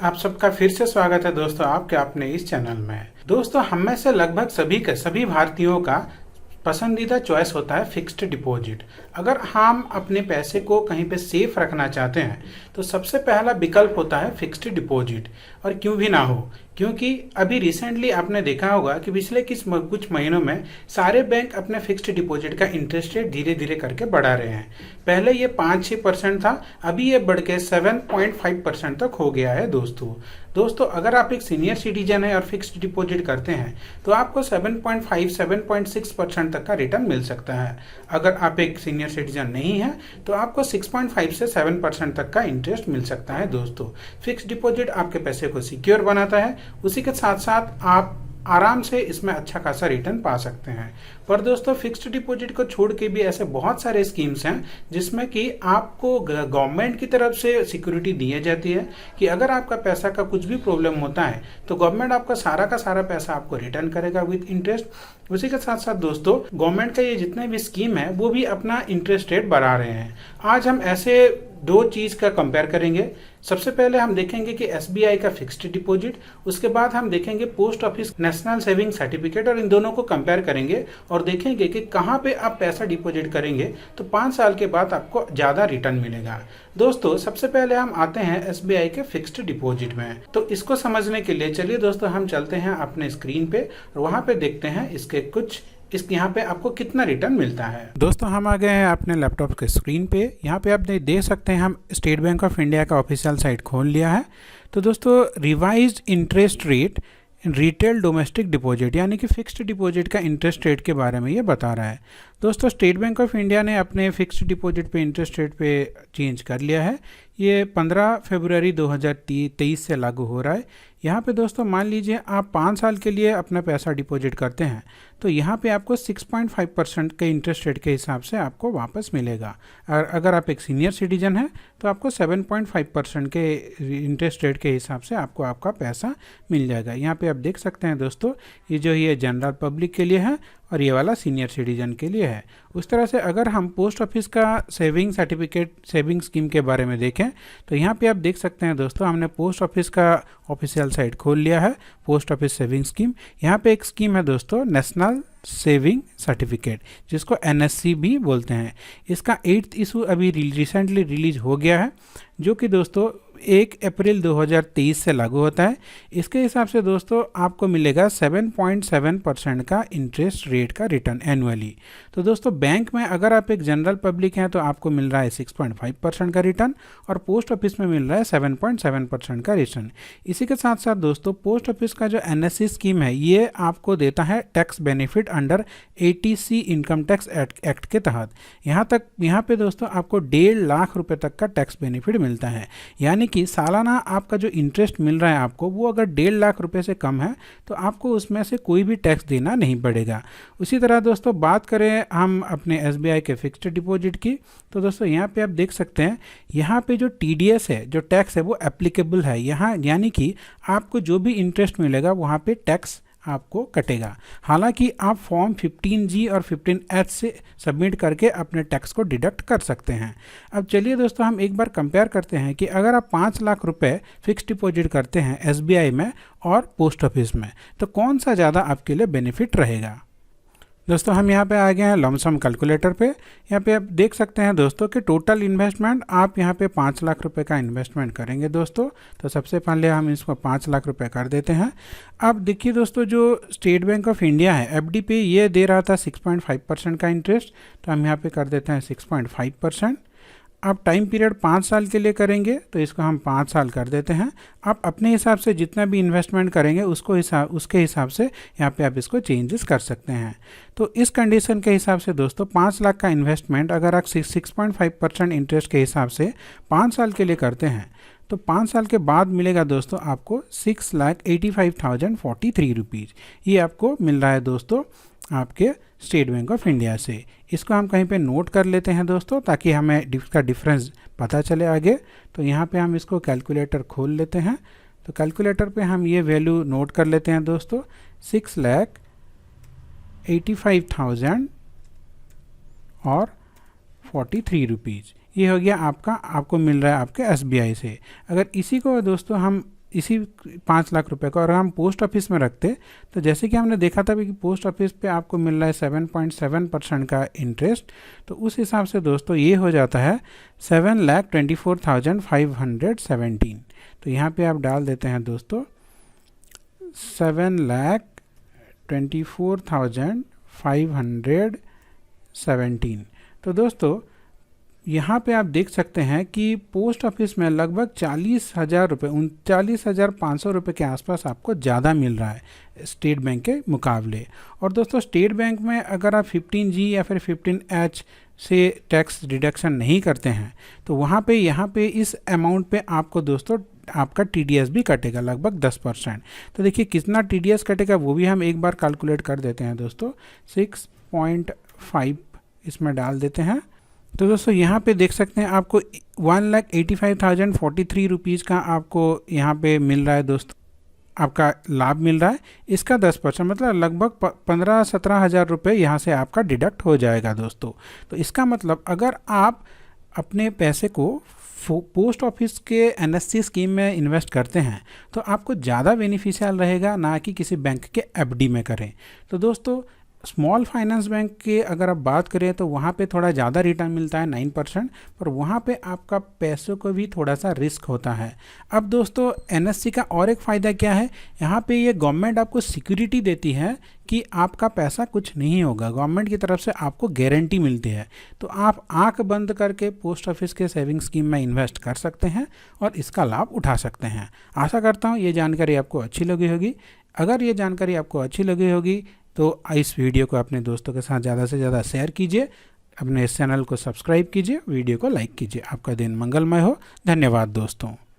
आप सबका फिर से स्वागत है दोस्तों आपके अपने इस चैनल में। दोस्तों हम में से लगभग सभी भारतीयों का पसंदीदा चॉइस होता है फिक्स्ड डिपॉजिट। अगर हम अपने पैसे को कहीं पे सेफ रखना चाहते हैं तो सबसे पहला विकल्प होता है फिक्स्ड डिपॉजिट। और क्यों भी ना हो, क्योंकि अभी रिसेंटली आपने देखा होगा कि पिछले कुछ महीनों में सारे बैंक अपने फिक्स्ड डिपॉजिट का इंटरेस्ट रेट धीरे धीरे करके बढ़ा रहे हैं। पहले ये 5-6% था, अभी ये बढ़ के 7.5% तक हो गया है दोस्तों अगर आप एक सीनियर सिटीजन है और फिक्स्ड डिपॉजिट करते हैं तो आपको 7.6% तक का रिटर्न मिल सकता है। अगर आप एक सीनियर सिटीजन नहीं है तो आपको 6.5 से 7% तक का इंटरेस्ट मिल सकता है दोस्तों। फिक्स्ड डिपॉजिट आपके पैसे को सिक्योर बनाता है, उसी के साथ साथ आप आराम से इसमें अच्छा खासा रिटर्न पा सकते हैं। पर दोस्तों फिक्स्ड डिपॉजिट को छोड़ के भी ऐसे बहुत सारे स्कीम्स हैं जिसमें कि आपको गवर्नमेंट की तरफ से सिक्योरिटी दी जाती है कि अगर आपका पैसा का कुछ भी प्रॉब्लम होता है तो गवर्नमेंट आपका सारा का सारा पैसा आपको रिटर्न करेगा विद इंटरेस्ट। उसी के साथ साथ दोस्तों गवर्नमेंट का ये जितने भी स्कीम है वो भी अपना इंटरेस्ट रेट बढ़ा रहे हैं। आज हम ऐसे दो चीज का कंपेयर करेंगे। सबसे पहले हम देखेंगे कि एसबीआई का फिक्स्ड डिपॉजिट, उसके बाद हम देखेंगे post office national saving certificate, और इन दोनों को कंपेयर करेंगे और देखेंगे कि कहाँ पे आप पैसा डिपॉजिट करेंगे तो 5 साल के बाद आपको ज्यादा रिटर्न मिलेगा। दोस्तों सबसे पहले हम आते हैं एसबीआई के फिक्स्ड डिपॉजिट में। तो इसको समझने के लिए चलिए दोस्तों हम चलते हैं अपने स्क्रीन पे और वहां पे देखते हैं इसके यहाँ पे आपको कितना रिटर्न मिलता है। दोस्तों हम आ गए हैं अपने लैपटॉप के स्क्रीन पे। यहाँ पे आप देख सकते हैं हम स्टेट बैंक ऑफ इंडिया का ऑफिशियल साइट खोल लिया है। तो दोस्तों revised interest rate retail domestic deposit यानी कि फिक्स्ड डिपॉजिट का इंटरेस्ट रेट के बारे में ये बता रहा है। दोस्तों स्टेट बैंक ऑफ इंडिया ने अपने फिक्स्ड डिपॉजिट पे इंटरेस्ट रेट पे चेंज कर लिया है। ये 15 फरवरी 2023 से लागू हो रहा है। यहाँ पे दोस्तों मान लीजिए आप 5 साल के लिए अपना पैसा डिपॉजिट करते हैं तो यहाँ पे आपको 6.5% के इंटरेस्ट रेट के हिसाब से आपको वापस मिलेगा। और अगर आप एक सीनियर सिटीजन हैं तो आपको 7.5% के इंटरेस्ट रेट के हिसाब से आपको आपका पैसा मिल जाएगा। यहाँ पे आप देख सकते हैं दोस्तों ये जनरल पब्लिक के लिए है और ये वाला सीनियर सिटीजन के लिए है। उस तरह से अगर हम पोस्ट ऑफिस का सेविंग सर्टिफिकेट सेविंग स्कीम के बारे में देखें तो यहाँ पे आप देख सकते हैं दोस्तों हमने पोस्ट ऑफिस का ऑफिशियल साइट खोल लिया है, पोस्ट ऑफिस सेविंग स्कीम। यहाँ पे एक स्कीम है दोस्तों नेशनल सेविंग सर्टिफिकेट जिसको एनएससी भी बोलते हैं। इसका 8th इशू अभी रिसेंटली रिलीज हो गया है जो कि दोस्तों 1 अप्रैल 2023 से लागू होता है। इसके हिसाब से दोस्तों आपको मिलेगा 7.7% का इंटरेस्ट रेट का रिटर्न एनुअली। तो दोस्तों बैंक में अगर आप एक जनरल पब्लिक हैं तो आपको मिल रहा है 6.5% का रिटर्न और पोस्ट ऑफिस में मिल रहा है 7.7% का रिटर्न। इसी के साथ साथ दोस्तों पोस्ट ऑफिस का जो एनएससी स्कीम है ये आपको देता है tax benefit under eighty C income tax act के तहत। यहाँ पे दोस्तों आपको 1.5 लाख रुपए तक का टैक्स बेनिफिट मिलता है। यानी कि सालाना आपका जो इंटरेस्ट मिल रहा है आपको वो अगर 1.5 लाख रुपए से कम है तो आपको उसमें से कोई भी टैक्स देना नहीं पड़ेगा। उसी तरह दोस्तों बात करें हम अपने एसबीआई के फिक्स्ड डिपॉजिट की तो दोस्तों यहाँ पे आप देख सकते हैं यहाँ पे जो टीडीएस है जो टैक्स है वो एप्लीकेबल है यहाँ, यानी कि आपको जो भी इंटरेस्ट मिलेगा वहाँ पे टैक्स आपको कटेगा। हालांकि आप फॉर्म 15G और 15H से सबमिट करके अपने टैक्स को डिडक्ट कर सकते हैं। अब चलिए दोस्तों हम एक बार कंपेयर करते हैं कि अगर आप 5 लाख रुपए फिक्स्ड डिपॉजिट करते हैं एसबीआई में और पोस्ट ऑफिस में तो कौन सा ज़्यादा आपके लिए बेनिफिट रहेगा। दोस्तों हम यहाँ पे आ गए हैं लमसम कैलकुलेटर पे। यहाँ पे आप देख सकते हैं दोस्तों कि टोटल इन्वेस्टमेंट आप यहाँ पे 5 लाख रुपए का इन्वेस्टमेंट करेंगे दोस्तों। तो सबसे पहले हम इसको 5 लाख रुपए कर देते हैं। अब देखिए दोस्तों जो स्टेट बैंक ऑफ इंडिया है एफडी पे ये दे रहा था 6.5% का इंटरेस्ट, तो हम यहाँ पे कर देते हैं 6.5%। अब टाइम पीरियड 5 साल के लिए करेंगे तो इसको हम 5 साल कर देते हैं। आप अपने हिसाब से जितना भी इन्वेस्टमेंट करेंगे उसके हिसाब से यहाँ पे आप इसको चेंजेस कर सकते हैं। तो इस कंडीशन के हिसाब से दोस्तों 5 लाख का इन्वेस्टमेंट अगर आप 6.5% इंटरेस्ट के हिसाब से 5 साल के लिए करते हैं तो 5 साल के बाद मिलेगा दोस्तों आपको 6,85,043 रुपीज़। ये आपको मिल रहा है दोस्तों आपके स्टेट बैंक ऑफ इंडिया से। इसको हम कहीं पे नोट कर लेते हैं दोस्तों ताकि हमें इसका डिफरेंस पता चले आगे। तो यहाँ पे हम इसको कैलकुलेटर खोल लेते हैं। तो कैलकुलेटर पे हम ये वैल्यू नोट कर लेते हैं दोस्तों 6,85,000 और 43 रुपीज़। ये हो गया आपका, आपको मिल रहा है आपके एसबीआई से। अगर इसी को दोस्तों हम इसी 5 लाख रुपए को अगर हम पोस्ट ऑफिस में रखते तो जैसे कि हमने देखा था कि पोस्ट ऑफिस पे आपको मिल रहा है 7.7% का इंटरेस्ट, तो उस हिसाब से दोस्तों ये हो जाता है 7,24,517। तो यहाँ पे आप डाल देते हैं दोस्तों 7,24,517। तो दोस्तों यहाँ पे आप देख सकते हैं कि पोस्ट ऑफिस में लगभग 40,000 रुपये 39,500 रुपये के आसपास आपको ज़्यादा मिल रहा है स्टेट बैंक के मुकाबले। और दोस्तों स्टेट बैंक में अगर आप 15G या फिर 15H से टैक्स डिडक्शन नहीं करते हैं तो वहाँ पे यहाँ पे इस अमाउंट पे आपको दोस्तों आपका TDS भी कटेगा लगभग 10%। तो देखिए कितना TDS कटेगा वो भी हम एक बार कैलकुलेट कर देते हैं दोस्तों। 6.5 इसमें डाल देते हैं। तो दोस्तों यहाँ पे देख सकते हैं आपको 1,85,043 रुपीज़ का आपको यहाँ पे मिल रहा है दोस्तों, आपका लाभ मिल रहा है। इसका 10% मतलब लगभग 15-17 हज़ार रुपये यहाँ से आपका डिडक्ट हो जाएगा दोस्तों। तो इसका मतलब अगर आप अपने पैसे को पोस्ट ऑफिस के NSC स्कीम में इन्वेस्ट करते हैं तो आपको ज़्यादा बेनिफिशियल रहेगा, ना कि किसी बैंक के FD में करें। तो दोस्तों स्मॉल फाइनेंस बैंक के अगर आप बात करें तो वहाँ पे थोड़ा ज़्यादा रिटर्न मिलता है 9%, पर वहाँ पे आपका पैसों को भी थोड़ा सा रिस्क होता है। अब दोस्तों NSC का और एक फ़ायदा क्या है, यहाँ पे ये गवर्नमेंट आपको सिक्योरिटी देती है कि आपका पैसा कुछ नहीं होगा, गवर्नमेंट की तरफ से आपको गारंटी मिलती है। तो आप आंख बंद करके पोस्ट ऑफिस के सेविंग स्कीम में इन्वेस्ट कर सकते हैं और इसका लाभ उठा सकते हैं। आशा करता हूँ ये जानकारी आपको अच्छी लगी होगी। अगर ये जानकारी आपको अच्छी लगी होगी तो इस वीडियो को अपने दोस्तों के साथ ज़्यादा से ज़्यादा शेयर कीजिए, अपने इस चैनल को सब्सक्राइब कीजिए, वीडियो को लाइक कीजिए। आपका दिन मंगलमय हो। धन्यवाद दोस्तों।